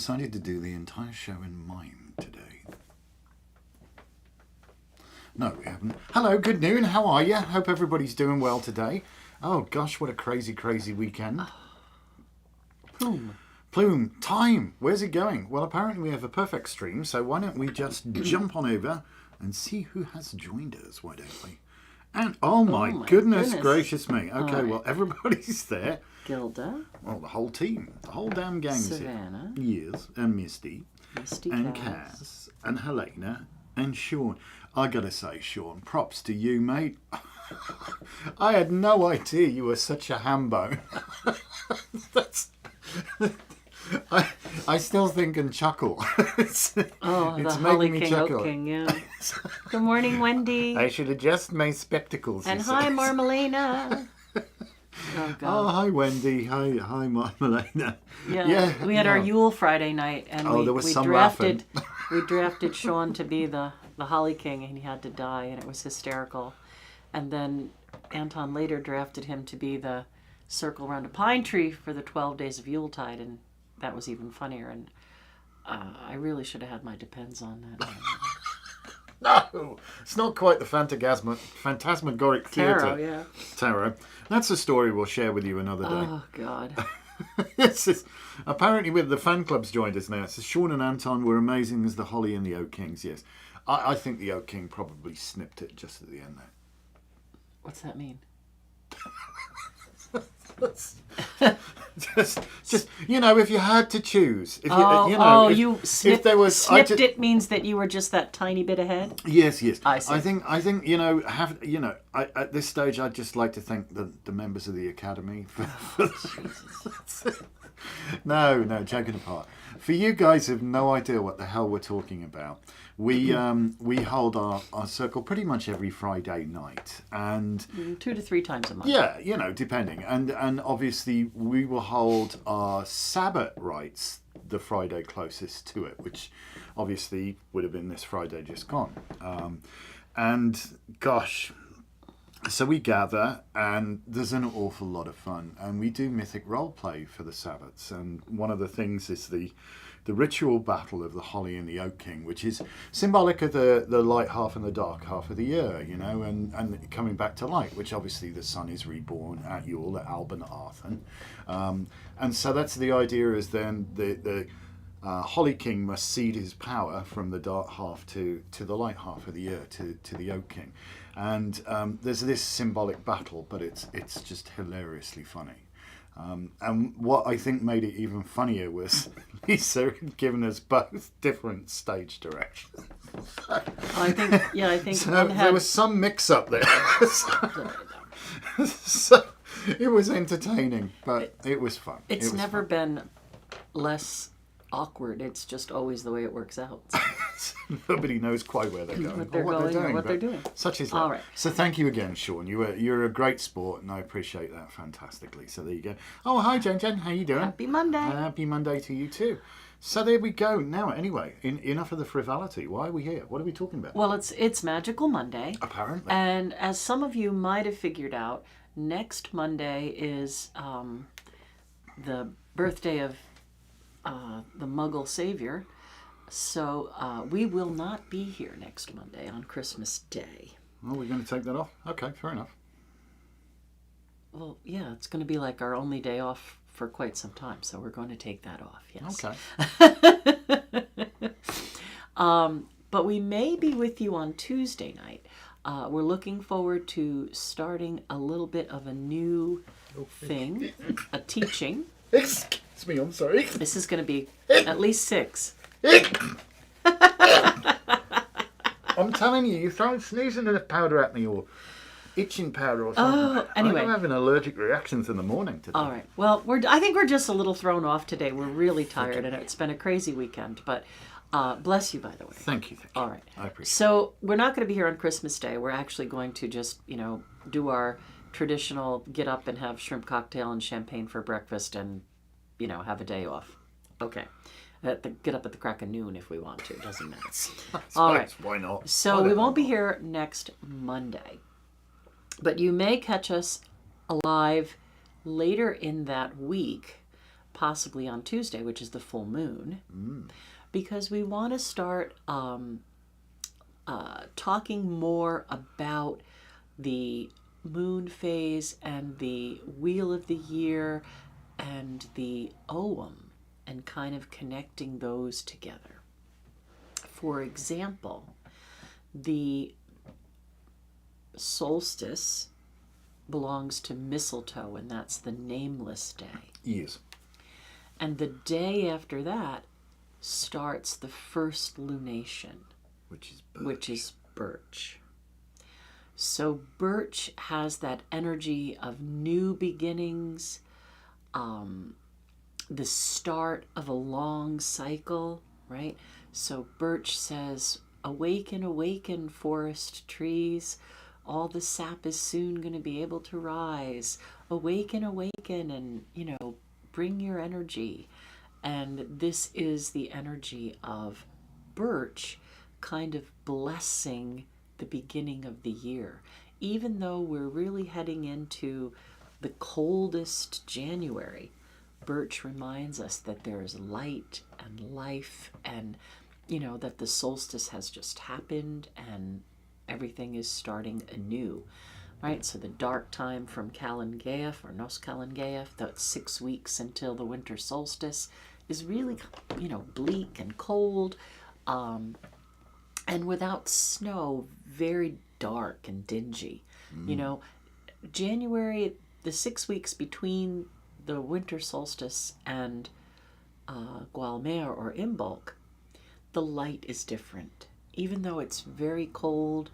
decided to do the entire show in mime today. No, we haven't. Hello, good noon. How are you? Hope everybody's doing well today. Oh gosh, what a crazy, crazy weekend. Plume, time. Where's it going? Well, apparently we have a perfect stream, so why don't we just jump on over and see who has joined us, why don't we? And, oh my goodness gracious me. Okay, well, everybody's there. Gilda. Well, the whole team. The whole damn gang's Savannah. here. Yes, and Misty. And Kaz. And Helena. And Sean. I gotta say, Sean, props to you, mate. I had no idea you were such a hambone. That's... I still think and chuckle. it's the Holly King, Oak King, yeah. Good morning, Wendy. I should adjust my spectacles. And hi, Marmalena. Oh, God. Oh, hi, Wendy. Hi, Marmalena. Yeah, we had our Yule Friday night, and we drafted Sean to be the Holly King, and he had to die, and it was hysterical. And then Anton later drafted him to be the circle around a pine tree for the 12 days of Yuletide, and that was even funnier. And I really should have had my depends on that. No, it's not quite the phantasmagoric theatre. Tarot, yeah. Tarot. That's a story we'll share with you another day. Oh, God. Apparently with the fan clubs joined us now. So Sean and Anton were amazing as the Holly and the Oak Kings, yes. I think the Oak King probably snipped it just at the end there. What's that mean? just if you had to choose, if snipped it means that you were just that tiny bit ahead. Yes. I see. I think at this stage I'd just like to thank the members of the Academy for No, joking apart. For you guys who have no idea what the hell we're talking about, we hold our circle pretty much every Friday night, and 2 to 3 times a month. Yeah, depending, and obviously we will hold our Sabbath rites the Friday closest to it, which obviously would have been this Friday just gone, and gosh. So we gather, and there's an awful lot of fun, and we do mythic role play for the Sabbaths, and one of the things is the ritual battle of the Holly and the Oak King, which is symbolic of the light half and the dark half of the year, and coming back to light, which obviously the sun is reborn at Yule, at Alban Arthur, and so that's the idea is then the Holly King must cede his power from the dark half to the light half of the year, to the Oak King. And there's this symbolic battle, but it's just hilariously funny. And what I think made it even funnier was Lisa had given us both different stage directions. I think so one had... there was some mix-up there. So it was entertaining, but it was fun. It's never been less awkward. It's just always the way it works out. Nobody knows quite where they're going, what they're doing. Such is life. All right. So thank you again, Sean. You're a great sport, and I appreciate that fantastically. So there you go. Oh, hi, Jen. How you doing? Happy Monday. Happy Monday to you too. So there we go. Now, anyway, enough of the frivolity. Why are we here? What are we talking about? Well, it's Magickal Monday. Apparently. And as some of you might have figured out, next Monday is the birthday of the Muggle Savior. So we will not be here next Monday on Christmas Day. Oh, we're going to take that off? Okay, fair enough. Well, yeah, it's going to be like our only day off for quite some time, so we're going to take that off, yes. Okay. But we may be with you on Tuesday night. We're looking forward to starting a little bit of a new thing, a teaching. Excuse me, I'm sorry. This is going to be at least 6. I'm telling you, you throw sneezing powder at me or itching powder or something. Oh, anyway. I'm having allergic reactions in the morning today. All right. Well, I think we're just a little thrown off today. We're really tired, and it's been a crazy weekend. But bless you, by the way. Thank you. All right. I appreciate it. So we're not going to be here on Christmas Day. We're actually going to just, do our traditional get up and have shrimp cocktail and champagne for breakfast and, have a day off. Okay. Get up at the crack of noon if we want to. It doesn't matter. All right. Why not? So we won't be here next Monday. But you may catch us live later in that week, possibly on Tuesday, which is the full moon, because we want to start talking more about the moon phase and the wheel of the year and the Ogham, and kind of connecting those together. For example, the solstice belongs to mistletoe, and that's the nameless day. Yes. And the day after that starts the first lunation, which is birch. So birch has that energy of new beginnings, the start of a long cycle, right? So birch says, awaken, awaken, forest trees. All the sap is soon going to be able to rise. Awaken, awaken, and, bring your energy. And this is the energy of birch kind of blessing the beginning of the year. Even though we're really heading into the coldest January, birch reminds us that there's light and life, and that the solstice has just happened and everything is starting anew, right? So the dark time from Calangaeaf or Nos Calangaeaf, that's 6 weeks until the winter solstice, is really, bleak and cold, and without snow, very dark and dingy. January, the 6 weeks between the winter solstice and Gualmer or Imbolc, the light is different. Even though it's very cold,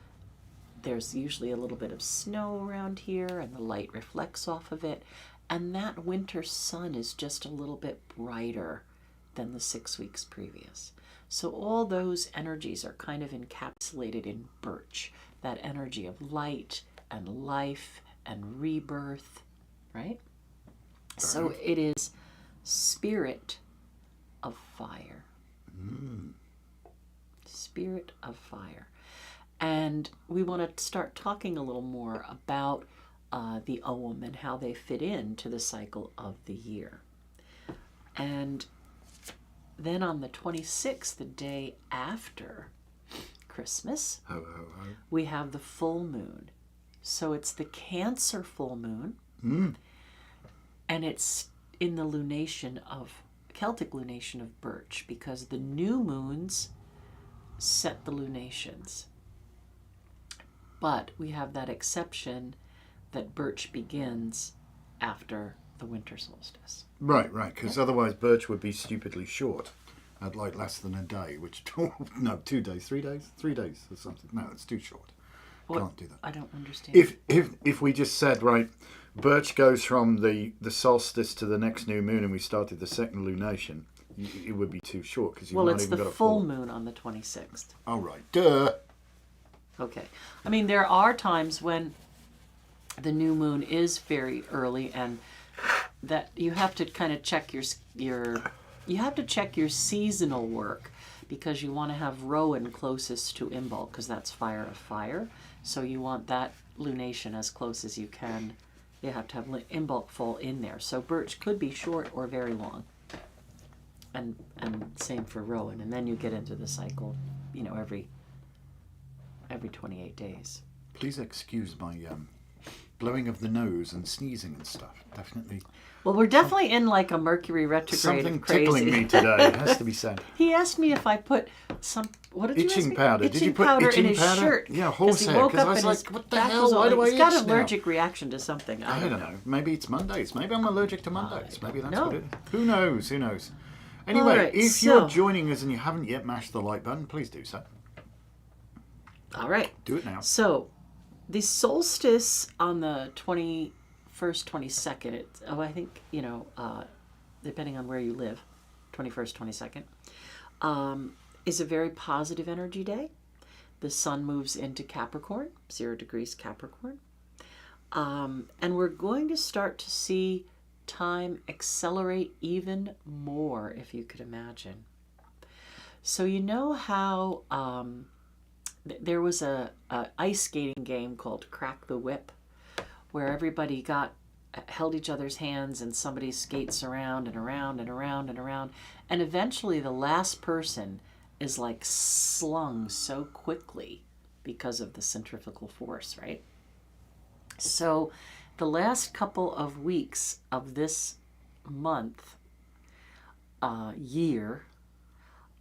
there's usually a little bit of snow around here, and the light reflects off of it. And that winter sun is just a little bit brighter than the 6 weeks previous. So all those energies are kind of encapsulated in birch, that energy of light and life and rebirth, right? So it is spirit of fire. Spirit of fire. And we want to start talking a little more about the Ogham and how they fit into the cycle of the year. And then on the 26th, the day after Christmas, we have the full moon. So it's the Cancer full moon, and it's in the lunation of, Celtic lunation of birch, because the new moons set the lunations. But we have that exception that birch begins after the winter solstice. Right, because otherwise birch would be stupidly short. I'd like less than a day, which, no, 2 days, 3 days? 3 days or something. No, it's too short. Can't do that. I don't understand. If we just said, right, birch goes from the solstice to the next new moon and we started the second lunation, it would be too short because you've not even got a it's the full moon on the 26th. Oh, right. Duh. Okay. I mean, there are times when the new moon is very early, and that you have to kind of check you have to check your seasonal work, because you want to have Rowan closest to Imbolc, because that's fire of fire. So you want that lunation as close as you can. You have to have Imbolc fall in there. So birch could be short or very long. And same for Rowan. And then you get into the cycle, every 28 days. Please excuse my blowing of the nose and sneezing and stuff. Definitely. Well, we're definitely in like a Mercury retrograde. Something tickling me today, it has to be said. He asked me if I put what did you ask me? Itching powder. Did you put itching in his shirt? Yeah, horsehair. Because I was like, what the hell? Why do I itch now? He's got an allergic reaction to something. I don't know. Maybe it's Mondays. Maybe I'm allergic to Mondays. Maybe that's what it is. Who knows? Anyway, right, if you're joining us and you haven't yet mashed the like button, please do so. All right. Do it now. So, the solstice on the 21st, 22nd, I think, depending on where you live, 21st, 22nd, is a very positive energy day. The sun moves into Capricorn, 0 degrees Capricorn. And we're going to start to see time accelerate even more, if you could imagine. So you know how there was a ice skating game called Crack the Whip, where everybody got held each other's hands and somebody skates around and around and around and around. And eventually the last person is like slung so quickly because of the centrifugal force, right? So the last couple of weeks of this month, year,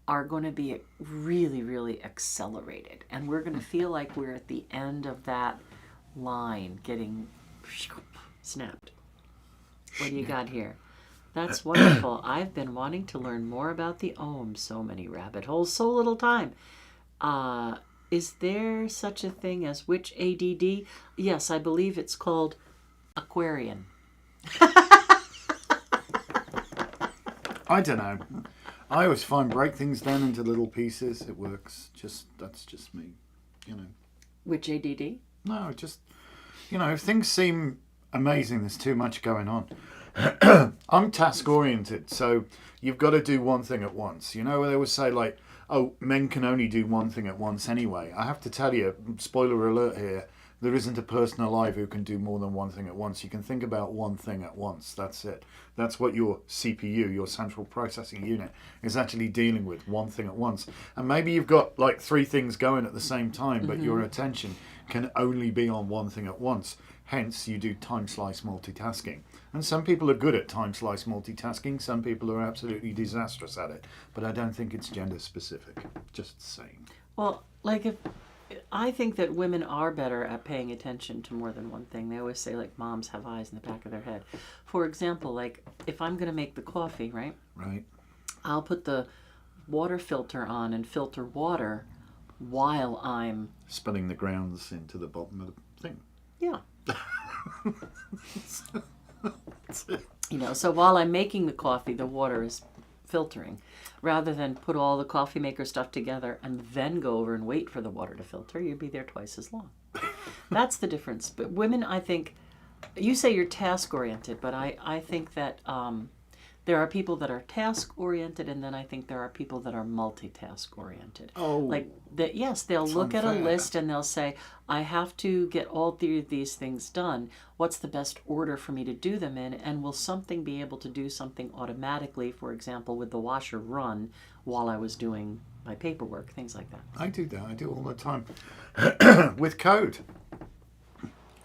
are going to be really, really accelerated. And we're going to feel like we're at the end of that line getting snapped. What do you got here? That's wonderful. I've been wanting to learn more about the Om. So many rabbit holes, so little time. Is there such a thing as which ADD? Yes, I believe it's called Aquarian. I don't know. I always find break things down into little pieces. It works. That's just me, you know. Which ADD? No, just, you know, if things seem amazing, there's too much going on. I'm task oriented, so you've got to do one thing at once. You know, they always say like, oh, men can only do one thing at once anyway. I have to tell you, spoiler alert here, there isn't a person alive who can do more than one thing at once. You can think about one thing at once. That's it. That's what your CPU, your central processing unit, is actually dealing with, one thing at once. And maybe you've got like 3 things going at the same time, but your attention can only be on one thing at once. Hence, you do time slice multitasking. And some people are good at time slice multitasking. Some people are absolutely disastrous at it. But I don't think it's gender specific. Just saying. Well, like I think that women are better at paying attention to more than one thing. They always say like moms have eyes in the back of their head. For example, like if I'm going to make the coffee, right? Right. I'll put the water filter on and filter water while I'm spinning the grounds into the bottom of the thing. Yeah. You know, so while I'm making the coffee, the water is filtering, rather than put all the coffee maker stuff together and then go over and wait for the water to filter. You'd be there twice as long. That's the difference. But women, I think, you say you're task oriented, but I think that there are people that are task oriented, and then I think there are people that are multitask oriented. Oh, like that. Yes, they'll look at a list and they'll say, I have to get all 3 of these things done. What's the best order for me to do them in? And will something be able to do something automatically, for example, with the washer run while I was doing my paperwork, things like that. I do that. I do all the time. With code.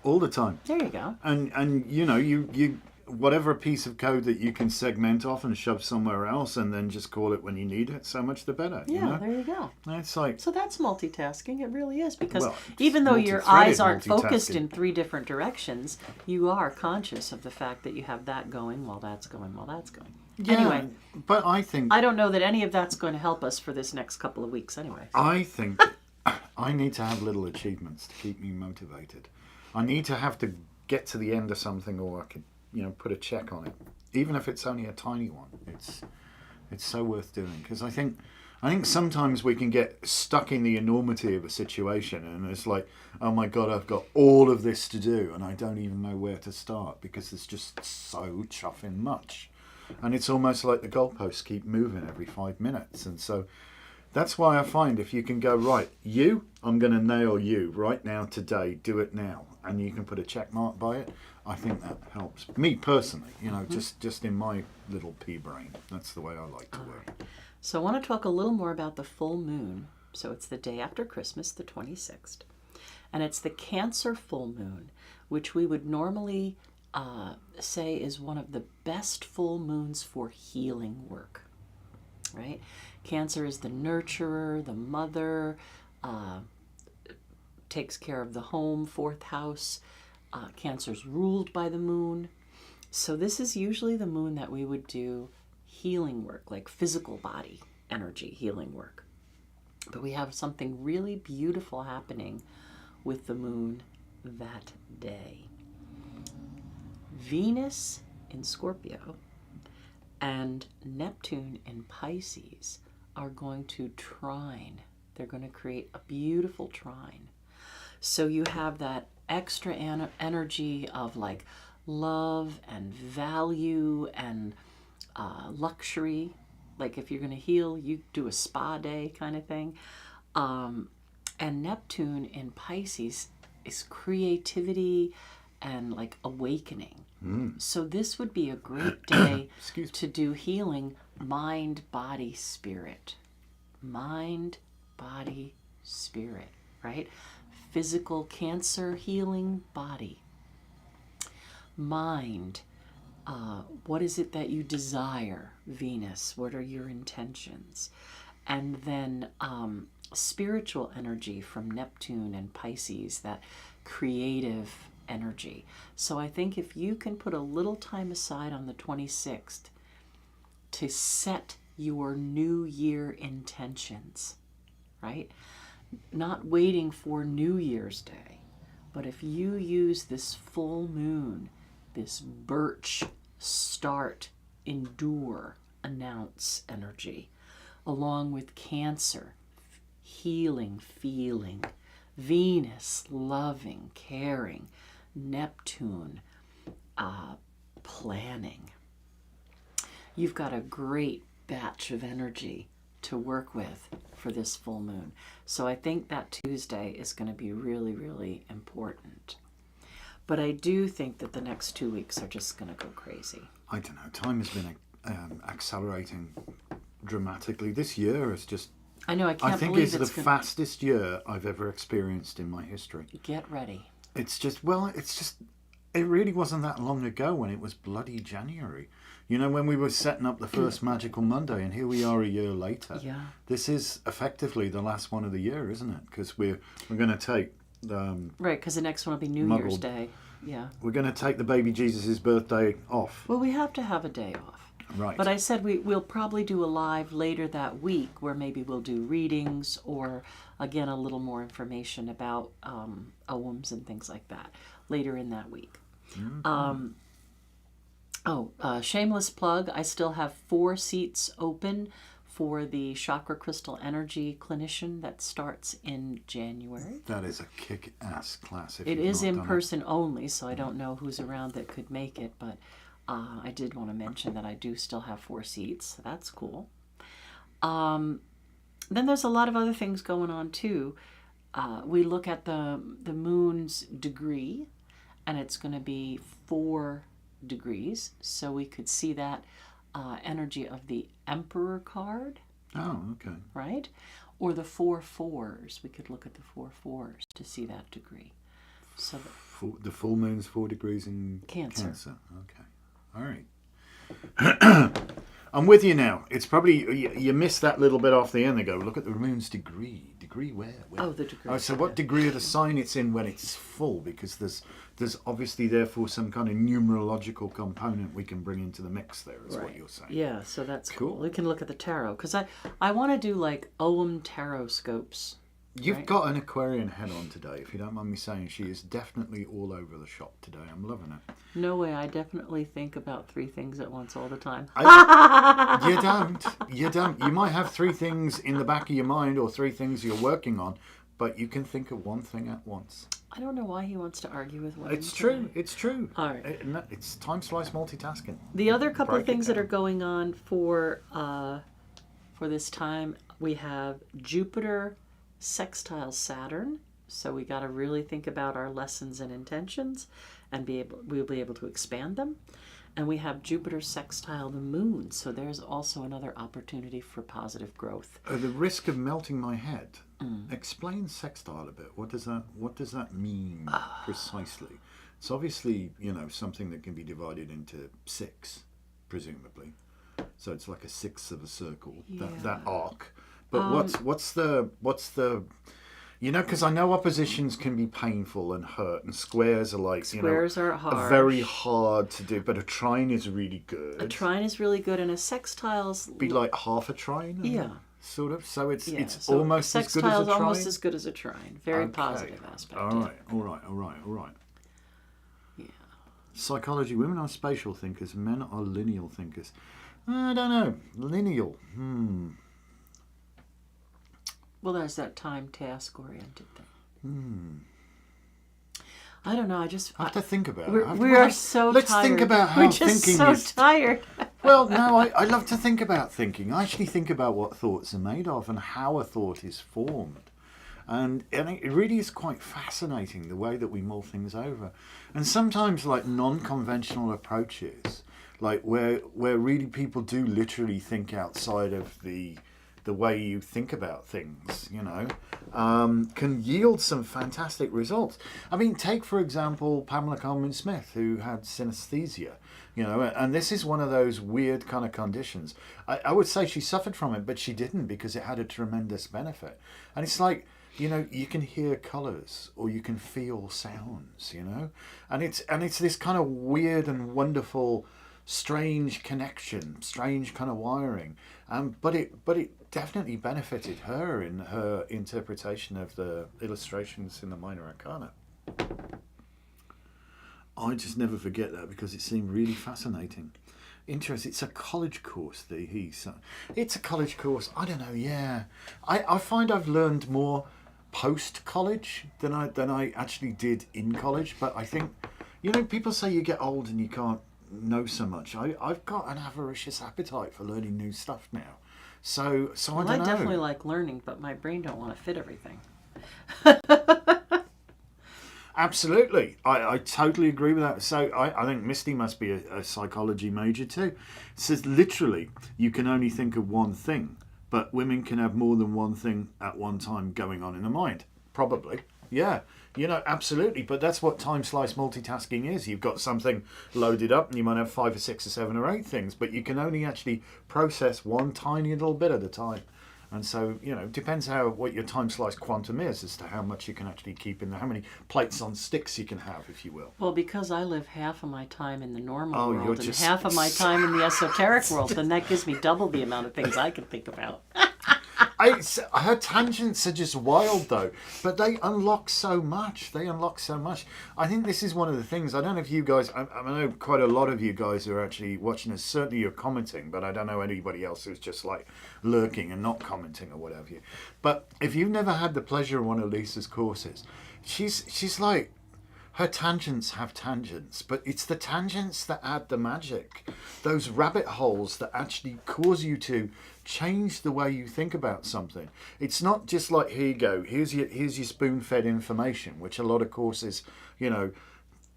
All the time. There you go. And you know, you whatever piece of code that you can segment off and shove somewhere else and then just call it when you need it, so much the better. Yeah, you know? there you go. It's like, so that's multitasking. It really is, because even though your eyes aren't focused in 3 different directions, you are conscious of the fact that you have that going while that's going while that's going. Yeah, anyway, but I think I don't know that any of that's going to help us for this next couple of weeks anyway. I think I need to have little achievements to keep me motivated. I need to have to get to the end of something, or I could, you know, put a check on it, even if it's only a tiny one. It's so worth doing, because I think sometimes we can get stuck in the enormity of a situation, and it's like, oh my god, I've got all of this to do and I don't even know where to start, because it's just so chuffing much, and it's almost like the goalposts keep moving every 5 minutes. And so that's why I find if you can go, right, I'm going to nail you right now today, do it now, and you can put a check mark by it, I think that helps me personally, you know, just in my little pea brain. That's the way I like to work. So I want to talk a little more about the full moon. So it's the day after Christmas, the 26th, and it's the Cancer full moon, which we would normally say is one of the best full moons for healing work, right? Cancer is the nurturer, the mother, takes care of the home, 4th house. Cancer's ruled by the moon. So this is usually the moon that we would do healing work, like physical body energy healing work. But we have something really beautiful happening with the moon that day. Venus in Scorpio and Neptune in Pisces are going to trine. They're going to create a beautiful trine. So you have that extra energy of like love and value and luxury. Like if you're going to heal, you do a spa day kind of thing. And Neptune in Pisces is creativity and like awakening. So this would be a great day to do healing, mind, body, spirit. Mind, body, spirit, right? Physical cancer healing, body. Mind, what is it that you desire, Venus? What are your intentions? And then spiritual energy from Neptune and Pisces, that creative energy. So I think if you can put a little time aside on the 26th to set your New Year intentions, right? Not waiting for New Year's Day, but if you use this full moon, this birch, start, endure, announce energy, along with Cancer, healing, feeling, Venus, loving, caring, Neptune, planning. You've got a great batch of energy to work with for this full moon. So I think that Tuesday is going to be really, really important. But I do think that the next 2 weeks are just going to go crazy. I don't know. Time has been accelerating dramatically. This year is just... I know, I think it's the fastest year I've ever experienced in my history. Get ready. It really wasn't that long ago when it was bloody January. You know, when we were setting up the first Magickal Monday, and here we are a year later. Yeah. This is effectively the last one of the year, isn't it? Because we're going to take... right, because the next one will be New Year's Day. Yeah. We're going to take the baby Jesus' birthday off. Well, we have to have a day off. Right. But I said we'll probably do a live later that week where maybe we'll do readings or, again, a little more information about oghams and things like that later in that week. Mm-hmm. Shameless plug, I still have 4 seats open for the Chakra Crystal Energy Clinician that starts in January. That is a kick-ass class. It is in person only, so I don't know who's around that could make it, but I did want to mention that I do still have 4 seats. So that's cool. Then there's a lot of other things going on too. We look at the moon's degree, and it's going to be 4 degrees, so we could see that energy of the Emperor card. Oh, okay. Right? Or the 4 fours. We could look at the 4 fours to see that degree. So the full moon's 4 degrees in Cancer. Okay. All right. I'm with you now. It's probably, you missed that little bit off the end. They go, look at the moon's degree. Degree where? Oh, the degree. Oh, so what degree of the sign it's in when it's full? Because there's obviously therefore some kind of numerological component we can bring into the mix there, is what you're saying. Yeah, so that's cool. We can look at the tarot. Because I want to do like ogham tarot scopes. You've got an Aquarian head on today, if you don't mind me saying. She is definitely all over the shop today. I'm loving it. No way. I definitely think about 3 things at once all the time. You don't. You might have 3 things in the back of your mind or 3 things you're working on, but you can think of 1 thing at once. I don't know why he wants to argue with women. It's true. It's true. All right. It's time slice multitasking. The other couple of things that are going on for this time, we have Jupiter sextile Saturn, so we got to really think about our lessons and intentions, and we'll be able to expand them. And we have Jupiter sextile the Moon, so there's also another opportunity for positive growth. The risk of melting my head. Explain sextile a bit. What does that mean precisely? It's obviously, something that can be divided into 6, presumably. So it's like a 1/6 of a circle. Yeah. That arc. But what's the because I know oppositions can be painful and hurt, and squares are like squares are hard, are very hard to do. But a trine is really good. A trine is really good, and a sextile's be like half a trine. Yeah, sort of. So it's almost as good as a trine. Sextile's almost as good as a trine. Very positive aspect. All right. Yeah. Psychology: women are spatial thinkers, men are lineal thinkers. I don't know. Lineal. Well, there's that time task-oriented thing. I don't know. I have to think about it. We are so tired. Let's think about how thinking is. We're just so tired. Well, no, I love to think about thinking. I actually think about what thoughts are made of and how a thought is formed. And it really is quite fascinating the way that we mull things over. And sometimes like non-conventional approaches, like where really people do literally think outside of the way you think about things, can yield some fantastic results. I mean, take for example Pamela Coleman-Smith, who had synesthesia, and this is one of those weird kind of conditions. I would say she suffered from it, but she didn't, because it had a tremendous benefit. And it's like, you can hear colours or you can feel sounds, and it's this kind of weird and wonderful, strange connection, strange kind of wiring. But it definitely benefited her in her interpretation of the illustrations in the Minor Arcana. I just never forget that, because it seemed really fascinating. Interesting. It's a college course, it's a college course. I don't know. Yeah, I find I've learned more post-college than I actually did in college. But I think, people say you get old and you can't know so much. I've got an avaricious appetite for learning new stuff now. So I don't know. I definitely like learning, but my brain don't want to fit everything. Absolutely. I totally agree with that. So I think Misty must be a psychology major too. It says literally you can only think of one thing, but women can have more than one thing at one time going on in the mind. Probably. Yeah. Absolutely. But that's what time slice multitasking is. You've got something loaded up and you might have 5 or 6 or 7 or 8 things, but you can only actually process one tiny little bit at a time. And so, depends what your time slice quantum is as to how much you can actually keep in there, how many plates on sticks you can have, if you will. Well, because I live half of my time in the normal world and half of my time in the esoteric world, then that gives me double the amount of things I can think about. Her tangents are just wild, though, but they unlock so much. I think this is one of the things. I don't know if you guys, I know quite a lot of you guys who are actually watching this. Certainly you're commenting, but I don't know anybody else who's just like lurking and not commenting or whatever. But if you've never had the pleasure of one of Lisa's courses, she's like, her tangents have tangents, but it's the tangents that add the magic. Those rabbit holes that actually cause you to change the way you think about something. It's not just like, here you go, here's your spoon-fed information, which a lot of courses,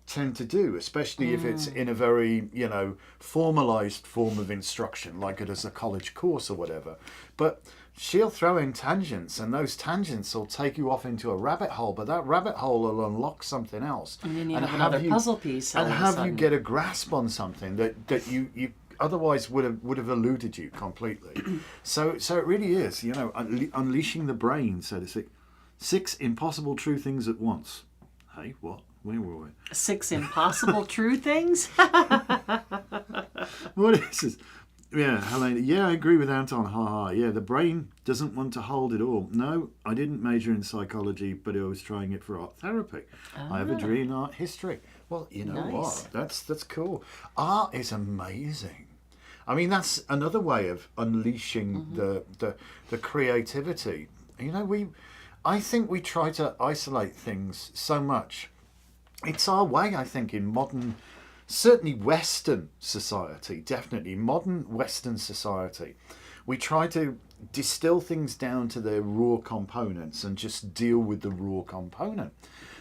tend to do, especially if it's in a very, formalized form of instruction, like it is a college course or whatever. But she'll throw in tangents, and those tangents will take you off into a rabbit hole, but that rabbit hole will unlock something else. And then you have another puzzle piece. And have you get a grasp on something that you otherwise would have eluded you completely. So it really is, unleashing the brain, so to speak. 6 impossible true things at once. Hey, what? Where were we? 6 impossible true things? What is this? Yeah, Helena. Yeah, I agree with Anton. Ha. Yeah, the brain doesn't want to hold it all. No, I didn't major in psychology, but I was trying it for art therapy. I have a degree in art history. Well, you know what? That's cool. Art is amazing. I mean, that's another way of unleashing the creativity. I think we try to isolate things so much. It's our way, I think, in modern, certainly Western society, definitely modern Western society. We try to distill things down to their raw components and just deal with the raw component.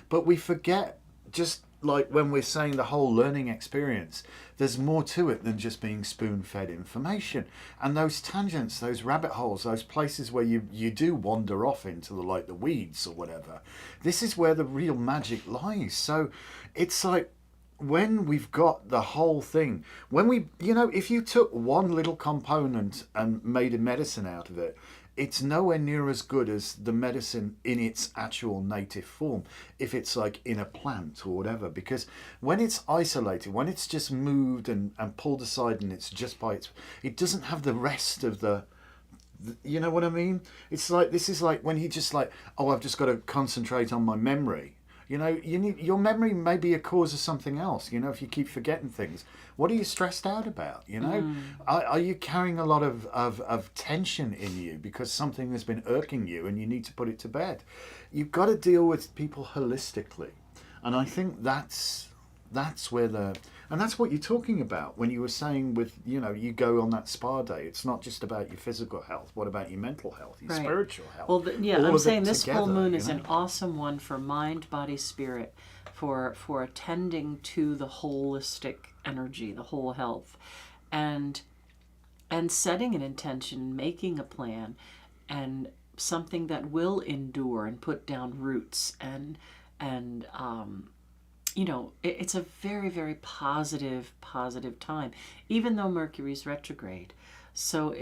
But we forget, just like when we're saying the whole learning experience, there's more to it than just being spoon-fed information. And those tangents, those rabbit holes, those places where you do wander off into the weeds or whatever, this is where the real magic lies. So it's like, when we've got the whole thing, if you took one little component and made a medicine out of it, it's nowhere near as good as the medicine in its actual native form, if it's like in a plant or whatever. Because when it's isolated, when it's just moved and pulled aside and it's just it doesn't have the rest of the, you know what I mean? It's like, this is like when you just like, I've just got to concentrate on my memory. Your memory may be a cause of something else. If you keep forgetting things, what are you stressed out about? Are you carrying a lot of tension in you because something has been irking you and you need to put it to bed? You've got to deal with people holistically, and I think that's where And that's what you're talking about when you were saying with, you go on that spa day. It's not just about your physical health. What about your mental health, your spiritual health? Well, I'm saying this full moon is an awesome one for mind, body, spirit, for attending to the holistic energy, the whole health, and setting an intention, making a plan, and something that will endure and put down roots, and it's a very, very positive time, even though Mercury's retrograde. So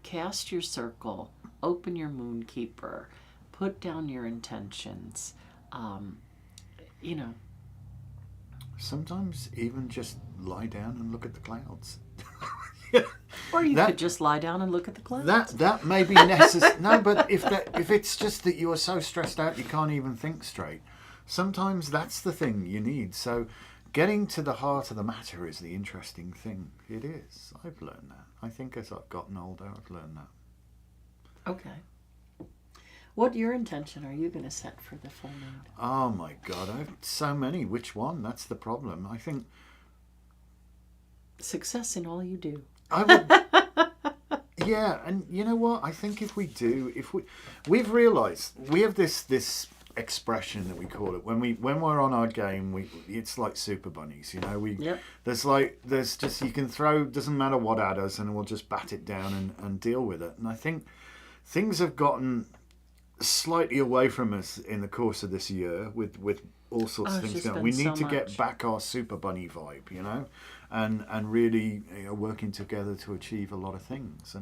cast your circle, open your moon keeper, put down your intentions, Sometimes even just lie down and look at the clouds. Or you could just lie down and look at the clouds. That may be necessary. No, but if it's just that you are so stressed out you can't even think straight, sometimes that's the thing you need. So getting to the heart of the matter is the interesting thing. It is. I've learned that. I think as I've gotten older, I've learned that. Okay. What your intention are you going to set for the full moon? Oh my God, I have so many. Which one? That's the problem. I think success in all you do. I would. Yeah, and you know what? I think we've realised we have this expression that we call it when we're on our game. It's like super bunnies, Yep. There's just you can throw, doesn't matter what at us, and we'll just bat it down and deal with it. And I think things have gotten slightly away from us in the course of this year with all sorts of things going. We need to get back our super bunny vibe, and really working together to achieve a lot of things,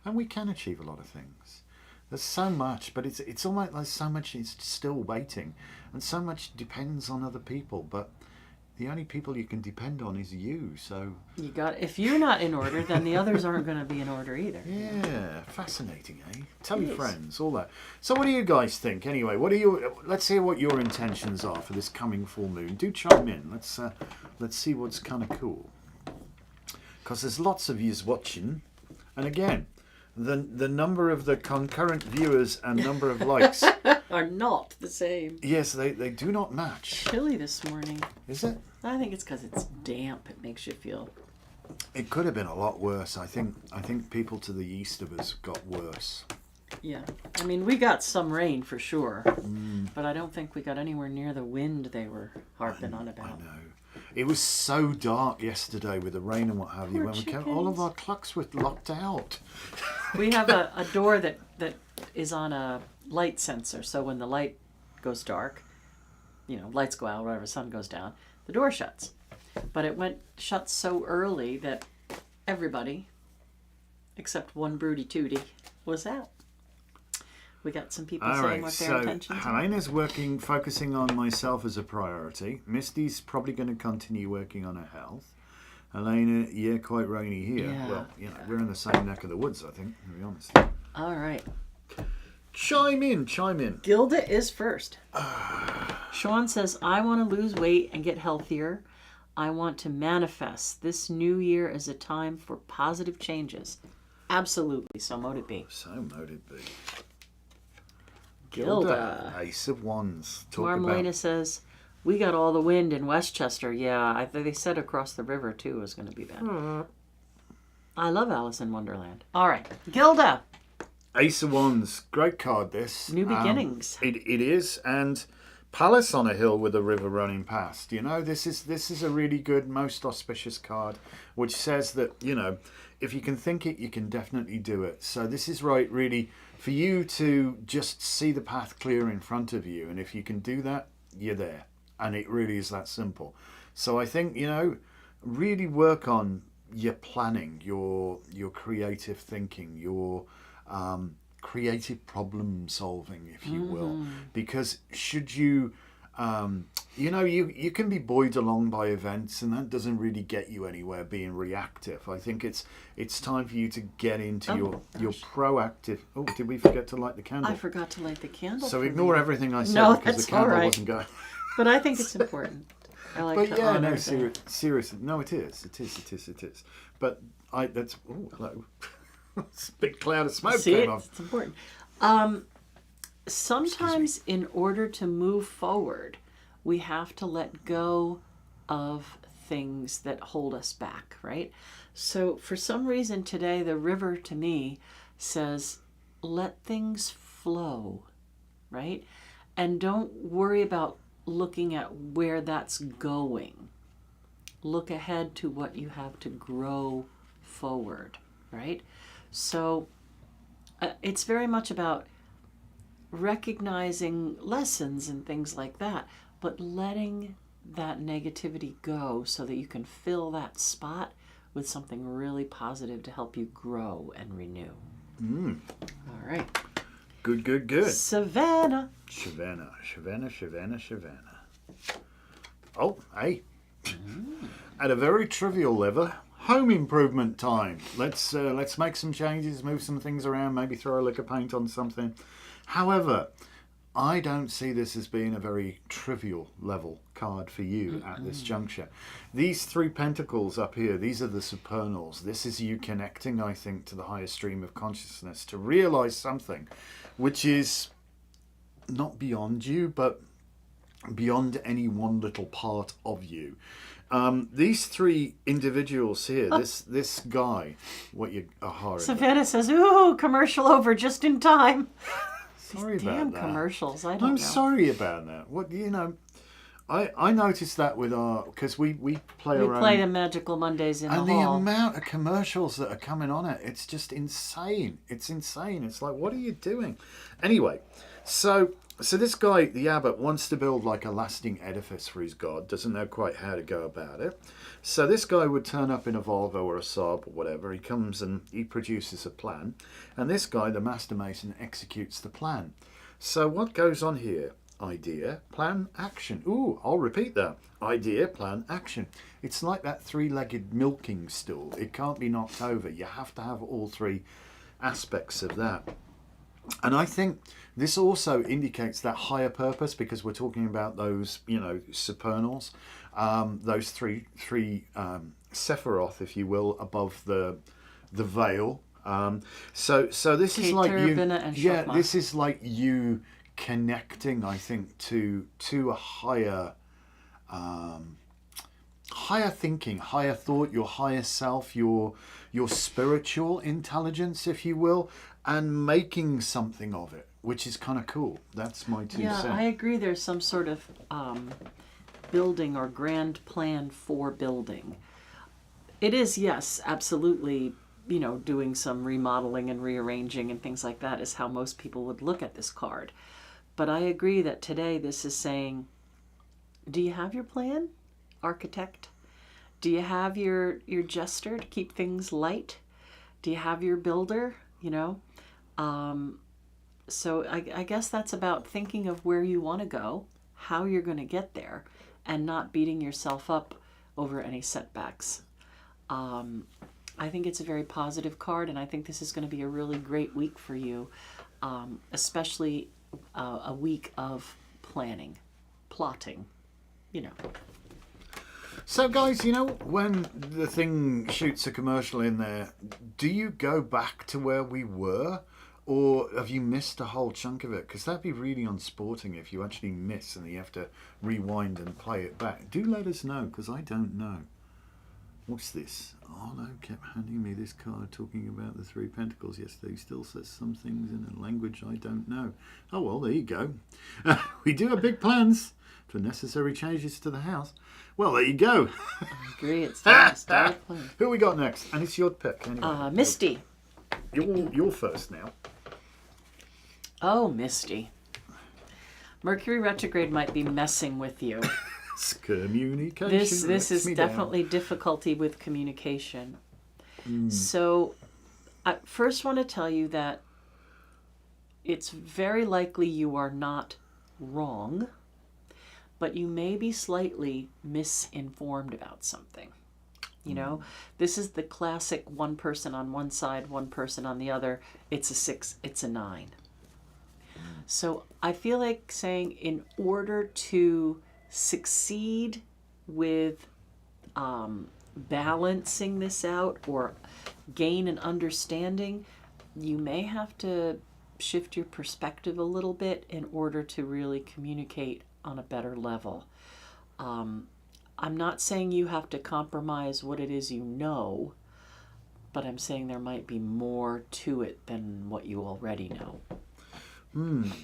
and we can achieve a lot of things. There's so much, but it's almost like so much is still waiting, and so much depends on other people, but the only people you can depend on is you. So if you're not in order, then the others aren't going to be in order either. Yeah, fascinating, eh? Tell your friends, all that. So what do you guys think? Anyway, let's hear what your intentions are for this coming full moon. Do chime in. Let's see what's kind of cool. Because there's lots of yous watching, and again, the number of the concurrent viewers and number of likes are not the same. Yes, they do not match. Chilly this morning. Is it? I think it's because it's damp. It makes you feel. It could have been a lot worse. I think people to the east of us got worse. Yeah, I mean we got some rain for sure, but I don't think we got anywhere near the wind they were harping on about. I know. It was so dark yesterday with the rain and what have you. When we came, all of our clucks were locked out. We have a door that is on a light sensor, so when the light goes dark, lights go out, whatever, sun goes down, the door shuts. But it shut so early that everybody, except one broody tootie, was out. We got some people saying what their intentions are. Helena's focusing on myself as a priority. Misty's probably going to continue working on her health. Helena, quite rainy here. Yeah. Well, we're in the same neck of the woods, I think, to be honest. All right. Chime in. Gilda is first. Sean says, I want to lose weight and get healthier. I want to manifest this new year as a time for positive changes. Absolutely. So mote it be. Gilda. Ace of Wands. Marmalena says, we got all the wind in Westchester. Yeah, they said across the river too was going to be bad. I love Alice in Wonderland. All right. Gilda. Ace of Wands. Great card, this. New beginnings. It is. And Palace on a hill with a river running past. This is a really good, most auspicious card, which says that, if you can think it, you can definitely do it. So this is really for you to just see the path clear in front of you. And if you can do that, you're there. And it really is that simple. So I think, really work on your planning, your creative thinking, your creative problem solving, if you will. Because should you... you can be buoyed along by events, and that doesn't really get you anywhere being reactive. I think it's time for you to get into your proactive... Oh, did we forget to light the candle? I forgot to light the candle. So ignore everything I said because the candle wasn't going. But I think it's important. I like to honor that. Seriously. No, it is. But that's... Oh, hello. It's a big cloud of smoke came off. It's important. Sometimes in order to move forward, we have to let go of things that hold us back, right? So for some reason today, the river to me says, let things flow, right? And don't worry about looking at where that's going. Look ahead to what you have to grow forward, right? So it's very much about recognizing lessons and things like that, but letting that negativity go so that you can fill that spot with something really positive to help you grow and renew. All right. Good. Savannah. Oh, hey. At a very trivial level, home improvement time. Let's make some changes, move some things around, maybe throw a lick of paint on something. However, I don't see this as being a very trivial level card for you at this juncture. These 3 pentacles up here, these are the supernals. This is you connecting, I think, to the higher stream of consciousness to realize something which is not beyond you, but beyond any one little part of you. These 3 individuals here, this guy, what you are. Savannah says, "Ooh, commercial over just in time." Sorry These about damn that. commercials. I don't know. I'm sorry about that. What I noticed that with because we play We around. play the Magickal Mondays in the hall. And the amount of commercials that are coming on it, it's just insane. It's insane. It's like, what are you doing? Anyway, so this guy, the abbot, wants to build like a lasting edifice for his god, doesn't know quite how to go about it. So this guy would turn up in a Volvo or a Saab or whatever. He comes and he produces a plan. And this guy, the master mason, executes the plan. So what goes on here? Idea, plan, action. Ooh, I'll repeat that. Idea, plan, action. It's like that 3-legged milking stool. It can't be knocked over. You have to have all 3 aspects of that. And I think this also indicates that higher purpose, because we're talking about those, supernals, those three Sephiroth, if you will, above the veil. So this is like you. Yeah, this is like you connecting, I think, to a higher thinking, higher thought, your higher self, your spiritual intelligence, if you will, and making something of it, which is kind of cool. That's my 2 cents. Yeah, I agree. There's some sort of building or grand plan for building. It is, yes, absolutely, doing some remodeling and rearranging and things like that is how most people would look at this card. But I agree that today this is saying, do you have your plan, architect? Do you have your jester to keep things light? Do you have your builder, So I guess that's about thinking of where you want to go, how you're going to get there, and not beating yourself up over any setbacks. I think it's a very positive card, and I think this is going to be a really great week for you, especially a week of planning, plotting, So guys, when the thing shoots a commercial in there, do you go back to where we were? Or have you missed a whole chunk of it? Because that'd be really unsporting if you actually miss and you have to rewind and play it back. Do let us know, because I don't know. What's this? Arlo kept handing me this card talking about the 3 pentacles yesterday. He still says some things in a language I don't know. Oh, well, there you go. We do have big plans for necessary changes to the house. Well, there you go. I agree. It's time to start a plan. Who we got next? And it's your pick. Anyway. Misty. You're first now. Oh, Misty. Mercury retrograde might be messing with you. It's communication. This is definitely difficulty with communication. So I first want to tell you that it's very likely you are not wrong, but you may be slightly misinformed about something. This is the classic one person on one side, one person on the other. It's a 6, it's a 9. So I feel like saying, in order to succeed with balancing this out or gain an understanding, you may have to shift your perspective a little bit in order to really communicate on a better level. I'm not saying you have to compromise what it is you know, but I'm saying there might be more to it than what you already know.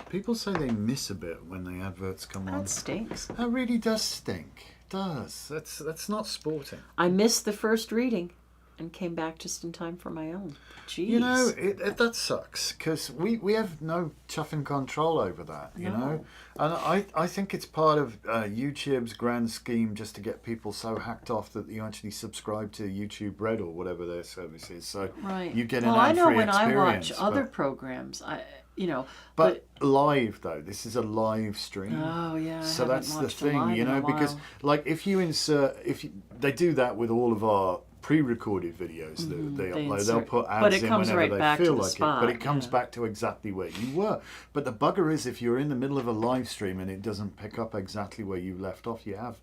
People say they miss a bit when the adverts come on. That stinks. That really does stink. It does. That's not sporting. I missed the first reading and came back just in time for my own. Jeez. You know, that sucks, because we have no chuffing control over that, you know? And I think it's part of YouTube's grand scheme just to get people so hacked off that you actually subscribe to YouTube Red or whatever their service is. So you get an ad-free experience. Well, I know when I watch other programs, But live, though, this is a live stream. Oh, yeah. So that's the thing, you know, because, like, if you insert, they do that with all of our pre-recorded videos that they upload. They'll put ads in whenever they feel like it. But it comes back to exactly where you were. But the bugger is, if you're in the middle of a live stream and it doesn't pick up exactly where you left off, you have,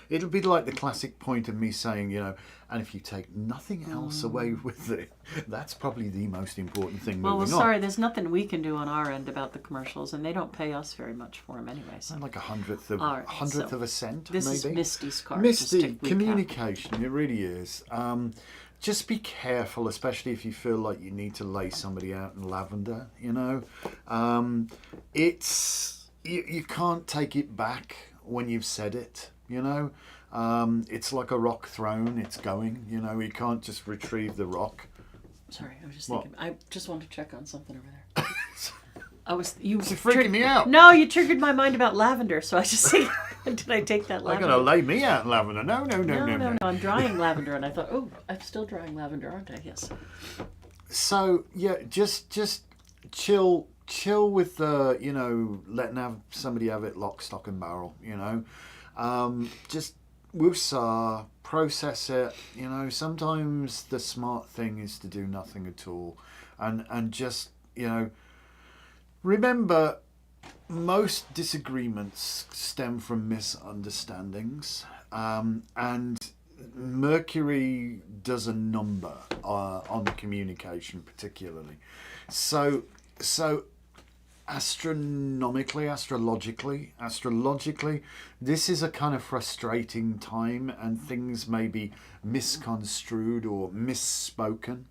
it'll be like the classic point of me saying, and if you take nothing else away with it, that's probably the most important thing moving on. Well, sorry, there's nothing we can do on our end about the commercials, and they don't pay us very much for them anyway. So. Like a hundredth of a cent, this maybe? This is Misty's card. Misty, communication, it really is. Just be careful, especially if you feel like you need to lay somebody out in lavender, you can't take it back when you've said it, It's like a rock thrown, it's going, you can't just retrieve the rock. Sorry, I was just thinking, I just wanted to check on something over there. You're freaking me out. No, you triggered my mind about lavender, so I just think, did I take that lavender? They're going to lay me out in lavender. No. No, I'm drying lavender, and I thought, I'm still drying lavender, aren't I? Yes. So, yeah, just chill with letting somebody have it lock, stock and barrel, just woosah, process it, sometimes the smart thing is to do nothing at all and just, remember, most disagreements stem from misunderstandings, and Mercury does a number on communication particularly. So astrologically, this is a kind of frustrating time, and things may be misconstrued or misspoken.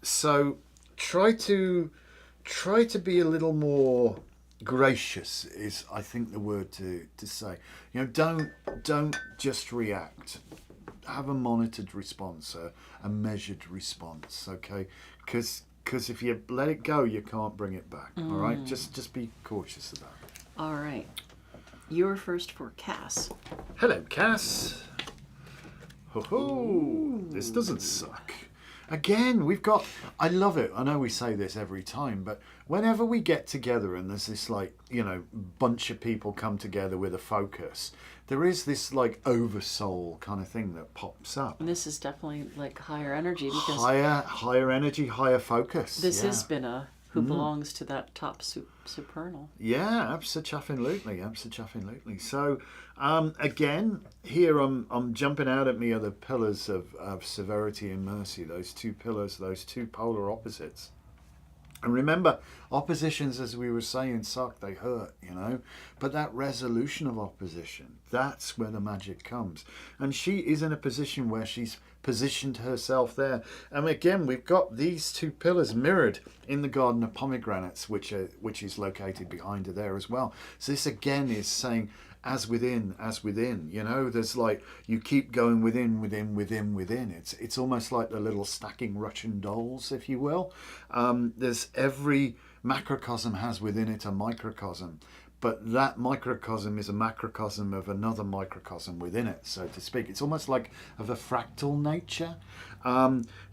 So try to be a little more gracious is, I think, the word to say. Don't just react. Have a monitored response, a measured response, okay? Because if you let it go, you can't bring it back. All right, just be cautious of that. All right, you're first for Cass. Hello, Cass. Ho, this doesn't suck. Again, I love it. I know we say this every time, but whenever we get together and there's this bunch of people come together with a focus, there is this oversoul kind of thing that pops up. And this is definitely higher energy, because higher energy, higher focus. This is Spinna, who belongs to that top supernal. Yeah, absolutely. So, again, here I'm jumping out at me are the pillars of severity and mercy. Those two pillars, those two polar opposites. And remember, oppositions, as we were saying, suck, they hurt, But that resolution of opposition, that's where the magic comes. And she is in a position where she's positioned herself there. And again, we've got these two pillars mirrored in the Garden of Pomegranates, which is located behind her there as well. So this again is saying, as within, there's you keep going within. It's almost like the little stacking Russian dolls, if you will. There's every macrocosm has within it a microcosm, but that microcosm is a macrocosm of another microcosm within it, so to speak. It's almost like of a fractal nature.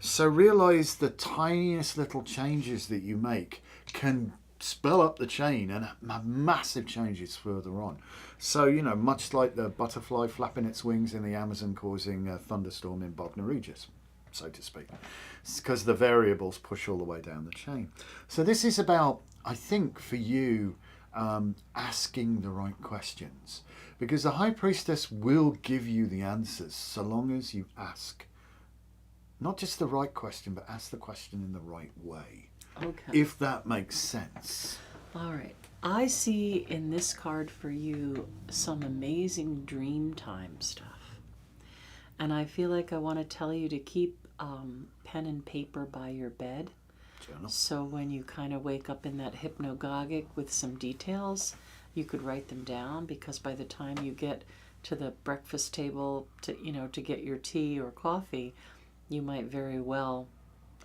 So realize the tiniest little changes that you make can spell up the chain and have massive changes further on. So, much like the butterfly flapping its wings in the Amazon causing a thunderstorm in Bognor Regis, so to speak. It's because the variables push all the way down the chain. So this is about, I think, for you, asking the right questions. Because the High Priestess will give you the answers so long as you ask. Not just the right question, but ask the question in the right way. Okay. If that makes sense. All right. I see in this card for you some amazing dream time stuff. And I feel like I want to tell you to keep pen and paper by your bed. Journal. So when you kind of wake up in that hypnagogic with some details, you could write them down, because by the time you get to the breakfast table to get your tea or coffee, you might very well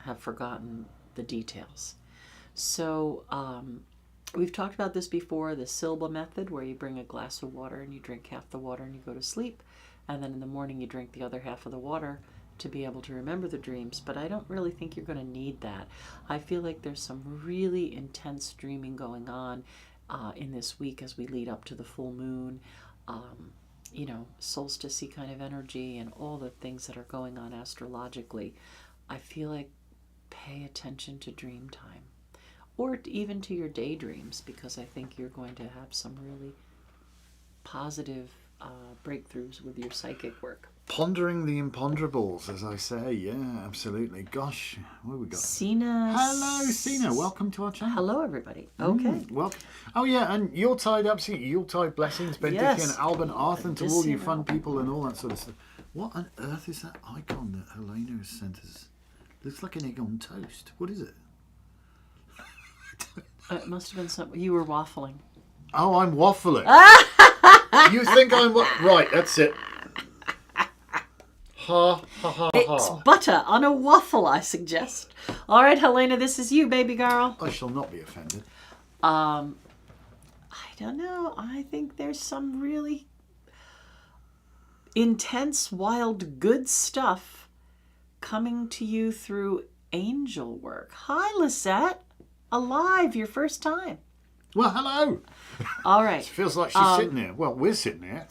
have forgotten the details. So we've talked about this before, the Silba method, where you bring a glass of water and you drink half the water and you go to sleep, and then in the morning you drink the other half of the water to be able to remember the dreams. But I don't really think you're going to need that. I feel like there's some really intense dreaming going on in this week as we lead up to the full moon, solstice kind of energy and all the things that are going on astrologically. I feel like pay attention to dream time, or even to your daydreams, because I think you're going to have some really positive breakthroughs with your psychic work. Pondering the imponderables, as I say. Yeah, absolutely. Gosh, what have we got? Sina. Hello, Sina. Welcome to our channel. Hello, everybody. Okay. Welcome. Oh, yeah, and Yuletide, absolutely. Yuletide blessings, Benedict and Alban Arthur, to all you fun people and all that sort of stuff. What on earth is that icon that Helena has sent us? Looks like an egg on toast. What is it? It must have been something. You were waffling. Oh, I'm waffling. You think I'm right, that's it. Ha, ha, ha, ha. It's butter on a waffle, I suggest. All right, Helena, this is you, baby girl. I shall not be offended. I don't know. I think there's some really intense, wild, good stuff coming to you through angel work. Hi, Lisette. Alive, your first time. Well, hello. All right. It feels like she's sitting there. Well, we're sitting there.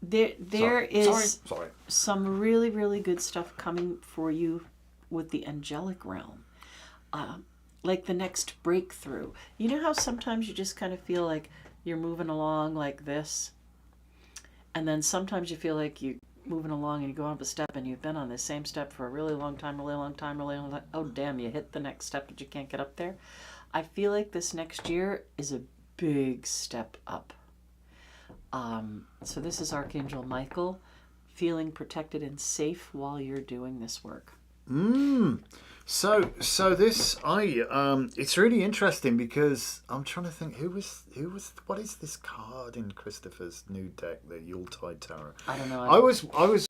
There is Sorry. some really, really good stuff coming for you with the angelic realm. Like the next breakthrough. You know how sometimes you just kind of feel like you're moving along like this? And then sometimes you feel like you're moving along and you go up a step and you've been on the same step for a really long time. Oh, damn, you hit the next step but you can't get up there. I feel like this next year is a big step up. So this is Archangel Michael, feeling protected and safe while you're doing this work. So this it's really interesting, because I'm trying to think who was what is this card in Christopher's new deck, the Yuletide Tarot? I don't know. I was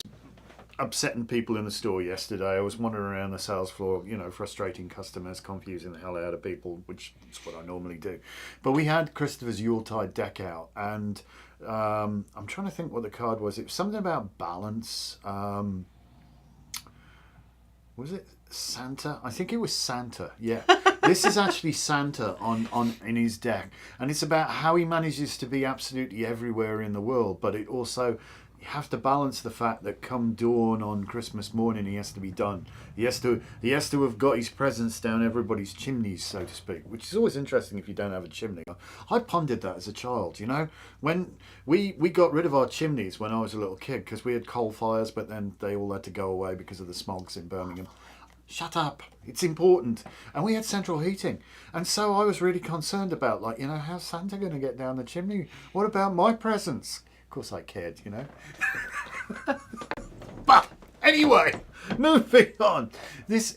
upsetting people in the store yesterday. I was wandering around the sales floor, frustrating customers, confusing the hell out of people, which is what I normally do. But we had Christopher's Yuletide deck out, and I'm trying to think what the card was. It was something about balance. Was it Santa? I think it was Santa. Yeah, this is actually Santa on in his deck, and it's about how he manages to be absolutely everywhere in the world, but it also, you have to balance the fact that come dawn on Christmas morning he has to be done. He has to have got his presents down everybody's chimneys, so to speak, which is always interesting if you don't have a chimney. I pondered that as a child, when we got rid of our chimneys when I was a little kid, because we had coal fires, but then they all had to go away because of the smogs in Birmingham. Shut up, it's important. And we had central heating, and so I was really concerned about, how's Santa going to get down the chimney? What about my presents? Of course I cared, But anyway, moving on.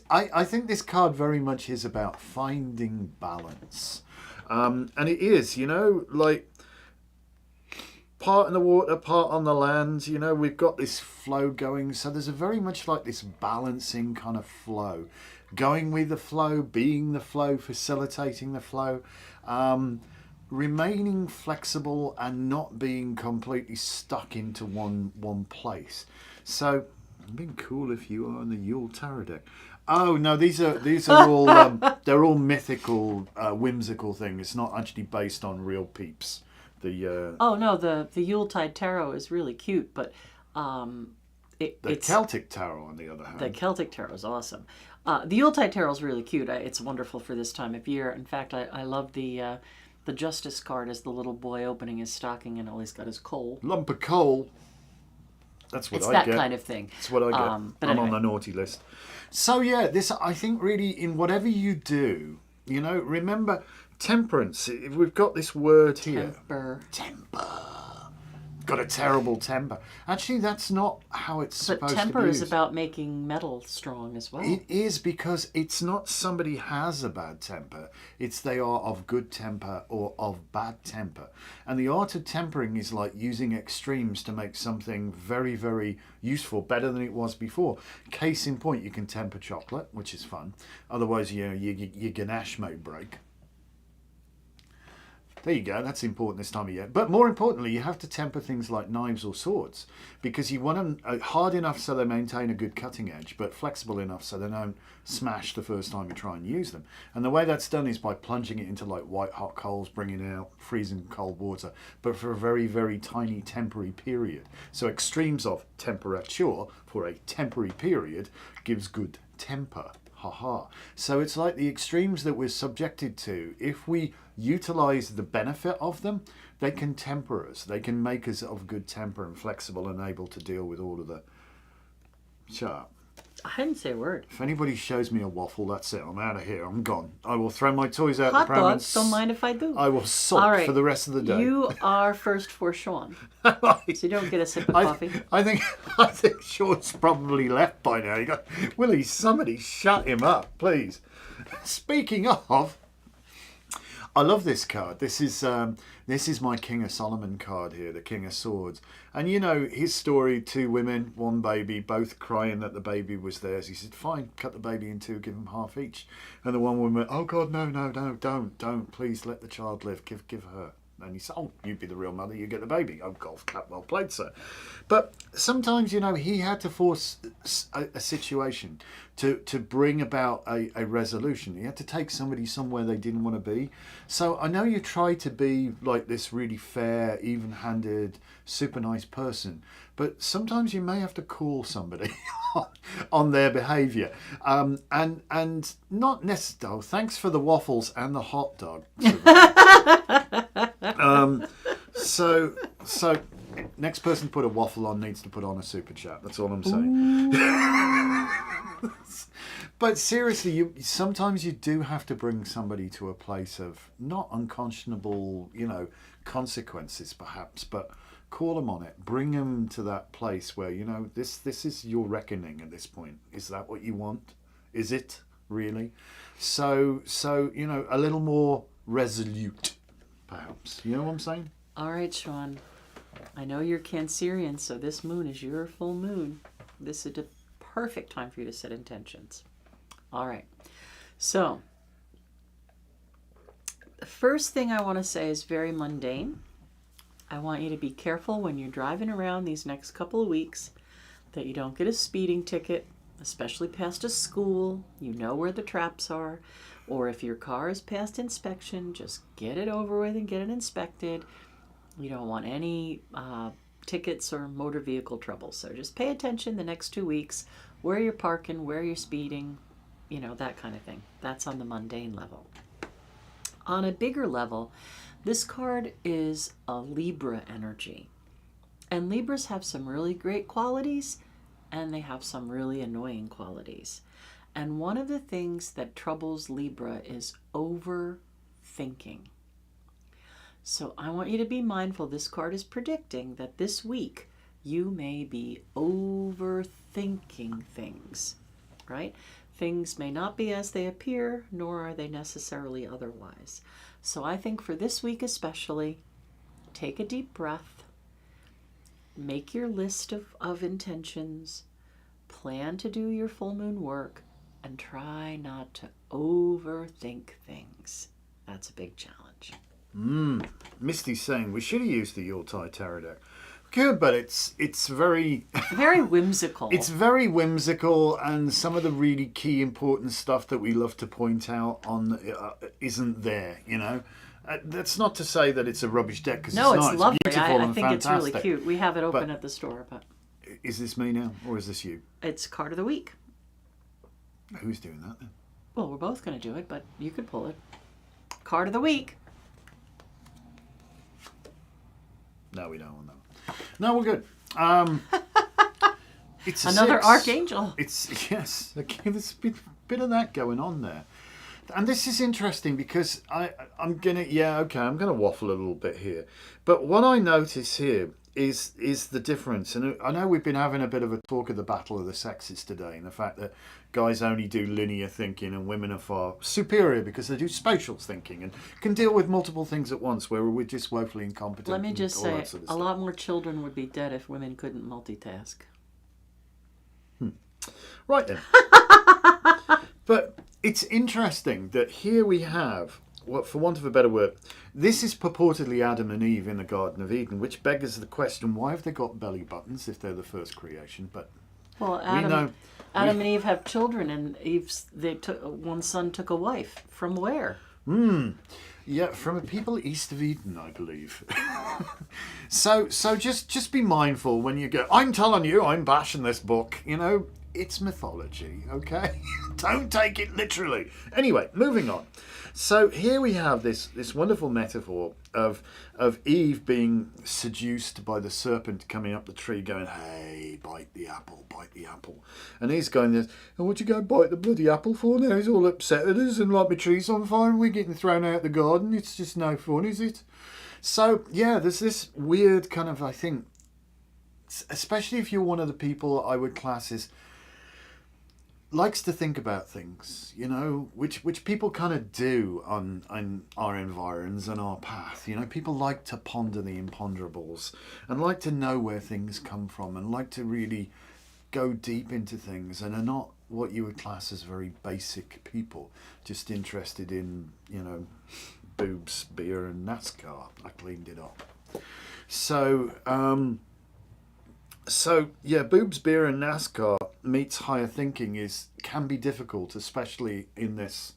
I think this card very much is about finding balance. And it is, part in the water, part on the land. We've got this flow going. So there's a very much like this balancing kind of flow. Going with the flow, being the flow, facilitating the flow. Remaining flexible and not being completely stuck into one place. So it'd be cool if you are on the Yule Tarot deck. Oh no, these are all they're all mythical, whimsical things. It's not actually based on real peeps. Oh no, the Yuletide Tarot is really cute, but it's Celtic Tarot on the other hand. The Celtic Tarot is awesome. The Yuletide Tarot is really cute. It's wonderful for this time of year. In fact, I love the Justice card as the little boy opening his stocking and all he's got is coal. Lump of coal. That's what I get. It's that kind of thing. That's what I get. But I'm anyway. on the naughty list. So yeah, this, I think, really, in whatever you do, remember, Temperance. We've got this word here. Temper. Got a terrible temper. Actually, that's not how it's supposed to be. But temper is about making metal strong as well. It is, because it's not somebody has a bad temper. It's they are of good temper or of bad temper. And the art of tempering is like using extremes to make something very, very useful, better than it was before. Case in point, you can temper chocolate, which is fun. Otherwise, your ganache may break. There you go, that's important this time of year. But more importantly, you have to temper things like knives or swords, because you want them hard enough so they maintain a good cutting edge, but flexible enough so they don't smash the first time you try and use them. And the way that's done is by plunging it into like white hot coals, bringing out freezing cold water, but for a very, very tiny temporary period. So extremes of temperature for a temporary period gives good temper. So it's like the extremes that we're subjected to. If we utilize the benefit of them, they can temper us. They can make us of good temper and flexible and able to deal with all of the... Shut up. I didn't say a word. If anybody shows me a waffle, that's it. I'm out of here. I'm gone. I will throw my toys out Hot the pram. dogs, don't mind if I do. I will sulk for the rest of the day. You are first for Sean. So you don't get a sip of coffee. I think Sean's probably left by now. You got, Willie, somebody shut him up, please. Speaking of, I love this card. This is my King of Solomon card here, the King of Swords. And you know his story, 2 women, 1 baby, both crying that the baby was theirs. He said, fine, cut the baby in 2, give them half each. And the one woman went, oh God, no, don't, please let the child live, give her. And he said, oh, you be the real mother, you get the baby. Oh, golf clap, well played, sir. But sometimes, you know, he had to force a situation to bring about a resolution. He had to take somebody somewhere they didn't want to be. So I know you try to be like this really fair, even-handed, super nice person, but sometimes you may have to call somebody on their behaviour. And not necessarily, thanks for the waffles and the hot dog. So next person to put a waffle on needs to put on a super chat. That's all I'm saying. But seriously, sometimes you do have to bring somebody to a place of not unconscionable, you know, consequences perhaps, but call them on it. Bring them to that place where, you know, this is your reckoning at this point. Is that what you want? Is it really? So you know, a little more resolute, perhaps. You know what I'm saying? All right, Sean. I know you're Cancerian, so this moon is your full moon. This is the perfect time for you to set intentions. All right. So, the first thing I want to say is very mundane. I want you to be careful when you're driving around these next couple of weeks that you don't get a speeding ticket, especially past a school. You know where the traps are. Or if your car is past inspection, just get it over with and get it inspected. You don't want any tickets or motor vehicle trouble. So just pay attention the next 2 weeks, where you're parking, where you're speeding, you know, that kind of thing. That's on the mundane level. On a bigger level, this card is a Libra energy. And Libras have some really great qualities, and they have some really annoying qualities. And one of the things that troubles Libra is overthinking. So I want you to be mindful. This card is predicting that this week you may be overthinking things, right? Things may not be as they appear, nor are they necessarily otherwise. So I think for this week especially, take a deep breath, make your list of intentions, plan to do your full moon work, and try not to overthink things. That's a big challenge. Misty's saying we should have used the Yuletide Tarot deck. Good, but it's very... very whimsical. It's very whimsical, and some of the really key important stuff that we love to point out on isn't there, you know? That's not to say that it's a rubbish deck, because no, it's not. it's lovely. It's beautiful and think fantastic. It's really cute. We have it open at the store. But is this me now, or is this you? It's card of the week. Who's doing that then? Well, we're both going to do it, but you could pull it. Card of the week. No, we don't want that. No, we're good. It's another 6. archangel. It's yes. Okay, there's a bit of that going on there. And this is interesting because I'm gonna waffle a little bit here, but what I notice here is the difference. And I know we've been having a bit of a talk of the battle of the sexes today, and the fact that guys only do linear thinking and women are far superior because they do spatial thinking and can deal with multiple things at once, where we're just woefully incompetent. Let me just say, a lot more children would be dead if women couldn't multitask. Right then. But it's interesting that here we have, what, for want of a better word, this is purportedly Adam and Eve in the Garden of Eden, which beggars the question, why have they got belly buttons if they're the first creation? But well, Adam and Eve have children, and one son took a wife. From where? Yeah, from a people east of Eden, I believe. So just be mindful when you go, I'm telling you, I'm bashing this book, it's mythology, okay? Don't take it literally. Anyway, moving on. So here we have this wonderful metaphor of Eve being seduced by the serpent coming up the tree going, hey, bite the apple, bite the apple. And he's going this, and what'd you go bite the bloody apple for now? He's all upset at us and like my tree's on fire and we're getting thrown out the garden. It's just no fun, is it? So, yeah, there's this weird kind of, I think, especially if you're one of the people I would class as likes to think about things, which people kind of do on our environs and our path. People like to ponder the imponderables and like to know where things come from and like to really go deep into things and are not what you would class as very basic people, just interested in, boobs, beer and NASCAR. I cleaned it up. So yeah, boobs, beer and NASCAR meets higher thinking can be difficult, especially in this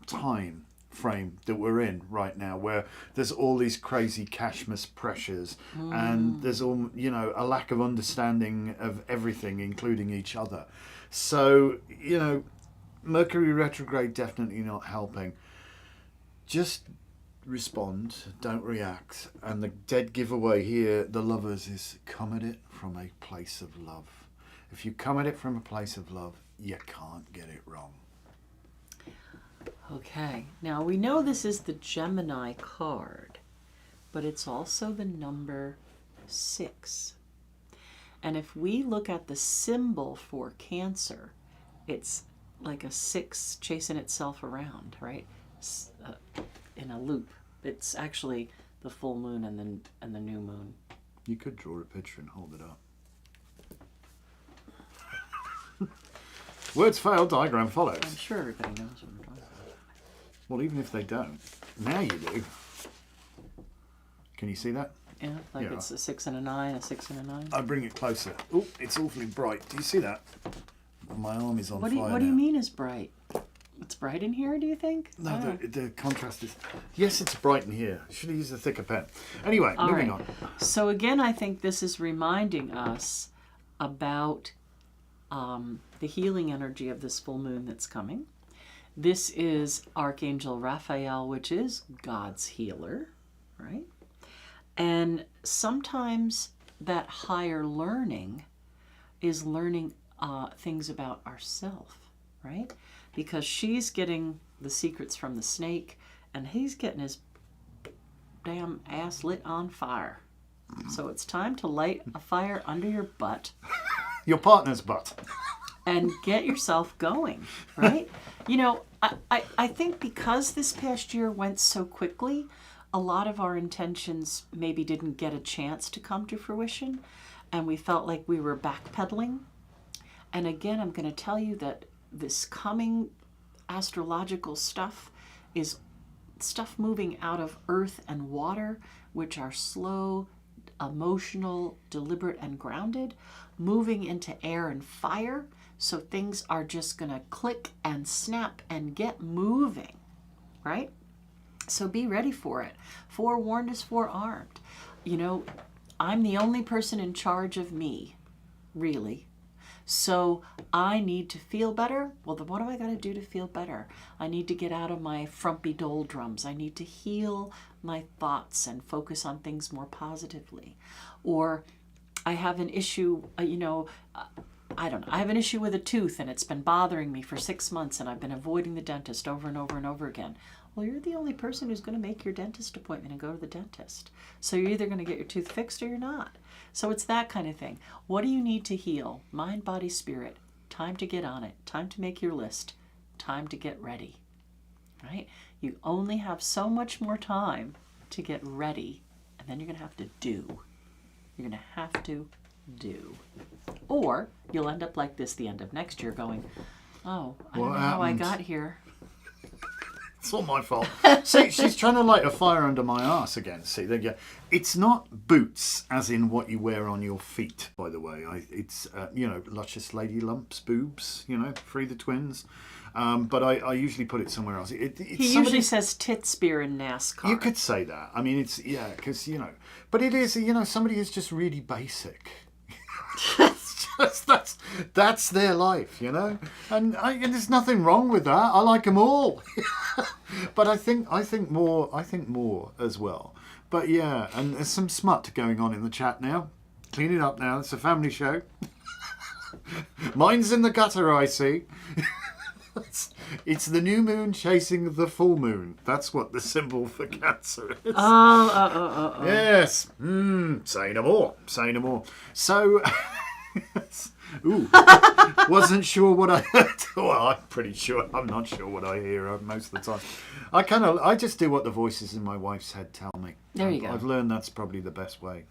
time frame that we're in right now, where there's all these crazy cashmas pressures and there's all a lack of understanding of everything, including each other. So Mercury retrograde definitely not helping. Just respond, don't react. And the dead giveaway here, the lovers, is come at it from a place of love. If you come at it from a place of love, you can't get it wrong. Okay, now we know this is the Gemini card, but it's also the number 6. And if we look at the symbol for Cancer, it's like a 6 chasing itself around, right? In a loop. It's actually the full moon and the new moon. You could draw a picture and hold it up. Words fail, diagram follows. I'm sure everybody knows what I'm talking about. Well, even if they don't, now you do. Can you see that? Yeah, it's a 6 and a 9, a 6 and a 9. I'll bring it closer. Oh, it's awfully bright. Do you see that? My arm is on fire. What do you mean it's bright? It's bright in here, do you think? No, the contrast is... Yes, it's bright in here. I should have used a thicker pen. Anyway, moving on. So again, I think this is reminding us about the healing energy of this full moon that's coming. This is Archangel Raphael, which is God's healer, right? And sometimes that higher learning is learning things about ourselves, right? Because she's getting the secrets from the snake and he's getting his damn ass lit on fire. So it's time to light a fire under your butt. Your partner's butt. And get yourself going, right? I think because this past year went so quickly, a lot of our intentions maybe didn't get a chance to come to fruition, and we felt like we were backpedaling. And again, I'm going to tell you that this coming astrological stuff is stuff moving out of earth and water, which are slow, emotional, deliberate, and grounded, moving into air and fire. So things are just going to click and snap and get moving, right? So be ready for it. Forewarned is forearmed. I'm the only person in charge of me, really. So I need to feel better. Well, then what do I got to do to feel better? I need to get out of my frumpy doldrums. I need to heal my thoughts and focus on things more positively. Or I have an issue, I don't know, I have an issue with a tooth and it's been bothering me for 6 months and I've been avoiding the dentist over and over and over again. Well, you're the only person who's going to make your dentist appointment and go to the dentist. So you're either going to get your tooth fixed or you're not. So it's that kind of thing. What do you need to heal? Mind, body, spirit. Time to get on it. Time to make your list. Time to get ready. Right? You only have so much more time to get ready, and then you're going to have to do. You're going to have to do. Or you'll end up like this the end of next year going, oh, I don't know how I got here. It's all my fault. See, she's trying to light a fire under my arse again. See, there you go. It's not boots, as in what you wear on your feet, by the way. It's, luscious lady lumps, boobs, free the twins. But I usually put it somewhere else. He usually says tit spear in NASCAR. You could say that. I mean, it's, because, but it is, somebody who's just really basic. That's their life, and there's nothing wrong with that. I like them all. But I think more as well. But yeah, and there's some smut going on in the chat now. Clean it up now. It's a family show. Mine's in the gutter, I see. It's the new moon chasing the full moon. That's what the symbol for Cancer is. Oh. Yes. Say no more. Say no more. So, ooh, wasn't sure what I heard. Well, I'm pretty sure. I'm not sure what I hear most of the time. I just do what the voices in my wife's head tell me. There you go. I've learned that's probably the best way.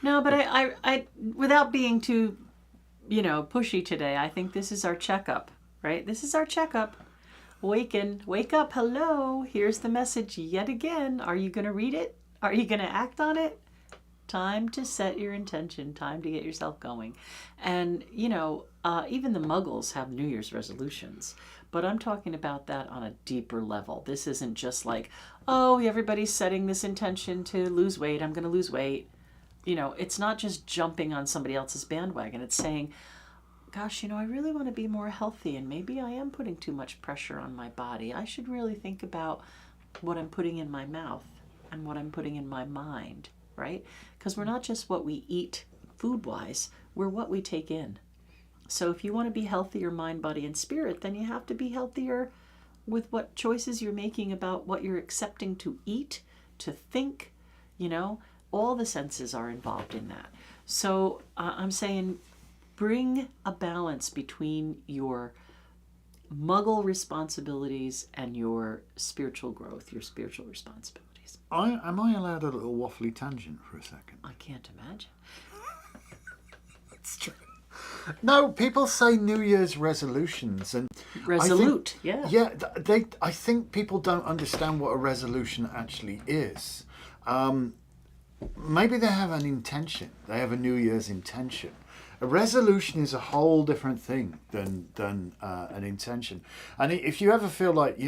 No, but I without being too, pushy today, I think this is our checkup. Right? This is our checkup. Wake up, hello. Here's the message yet again. Are you going to read it? Are you going to act on it? Time to set your intention. Time to get yourself going. And, even the muggles have New Year's resolutions. But I'm talking about that on a deeper level. This isn't just like, oh, everybody's setting this intention to lose weight. I'm going to lose weight. It's not just jumping on somebody else's bandwagon. It's saying, gosh, I really want to be more healthy and maybe I am putting too much pressure on my body. I should really think about what I'm putting in my mouth and what I'm putting in my mind, right? Because we're not just what we eat food-wise, we're what we take in. So if you want to be healthier mind, body, and spirit, then you have to be healthier with what choices you're making about what you're accepting to eat, to think, all the senses are involved in that. So I'm saying, bring a balance between your muggle responsibilities and your spiritual growth, your spiritual responsibilities. Am I allowed a little waffly tangent for a second? I can't imagine. It's true. No, people say New Year's resolutions and resolute. I think people don't understand what a resolution actually is. Maybe they have an intention. They have a New Year's intention. A resolution is a whole different thing than an intention. And if you ever feel like,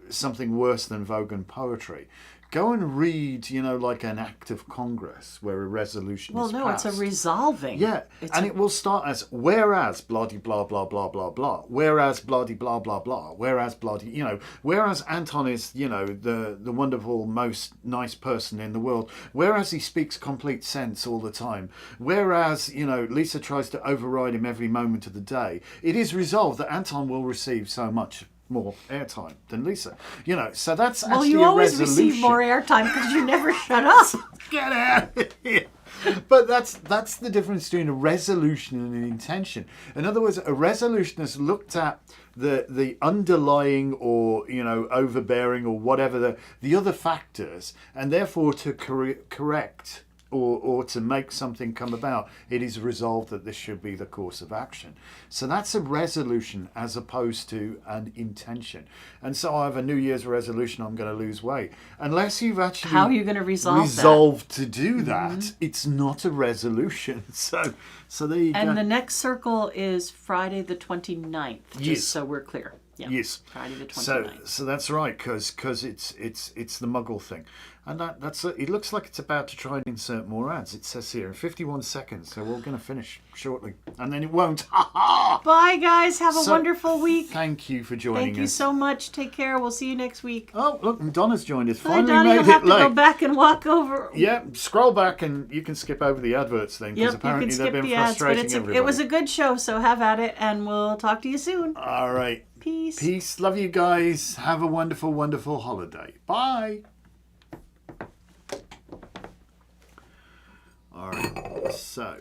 something worse than Vogan poetry, go and read, like an act of Congress where a resolution is passed. Well, no, it's a resolving. Yeah, it will start as, whereas bloody blah, blah, blah, blah, blah, whereas bloody blah, blah, blah, whereas bloody, whereas Anton is, the wonderful, most nice person in the world, whereas he speaks complete sense all the time, whereas, Lisa tries to override him every moment of the day, it is resolved that Anton will receive so much more airtime than Lisa. So that's actually a resolution. Well, you always receive more airtime because you never shut up. Get out of here. But that's the difference between a resolution and an intention. In other words, a resolution has looked at the underlying or, overbearing or whatever the other factors, and therefore to correct or to make something come about, it is resolved that this should be the course of action. So that's a resolution as opposed to an intention. And so I have a New Year's resolution, I'm going to lose weight. Unless you've actually how are you going to resolve to do that, it's not a resolution. So there you go. And the next circle is Friday the 29th, just so we're clear. Yeah. Yes. Friday the 29th. So that's right, because it's the Muggle thing, and that's it. Looks like it's about to try and insert more ads. It says here in 51 seconds, so we're going to finish shortly, and then it won't. Bye, guys. Have a wonderful week. Thank you for joining us. Thank you so much. Take care. We'll see you next week. Oh, look, and Donna's joined us. Bye, Finally Donna. made You'll it have to late. go back and walk over. Yeah, scroll back and you can skip over the adverts then, because apparently they've been frustrating everybody. It was a good show, so have at it, and we'll talk to you soon. All right. Peace. Peace. Love you guys. Have a wonderful, wonderful holiday. Bye. All right. So.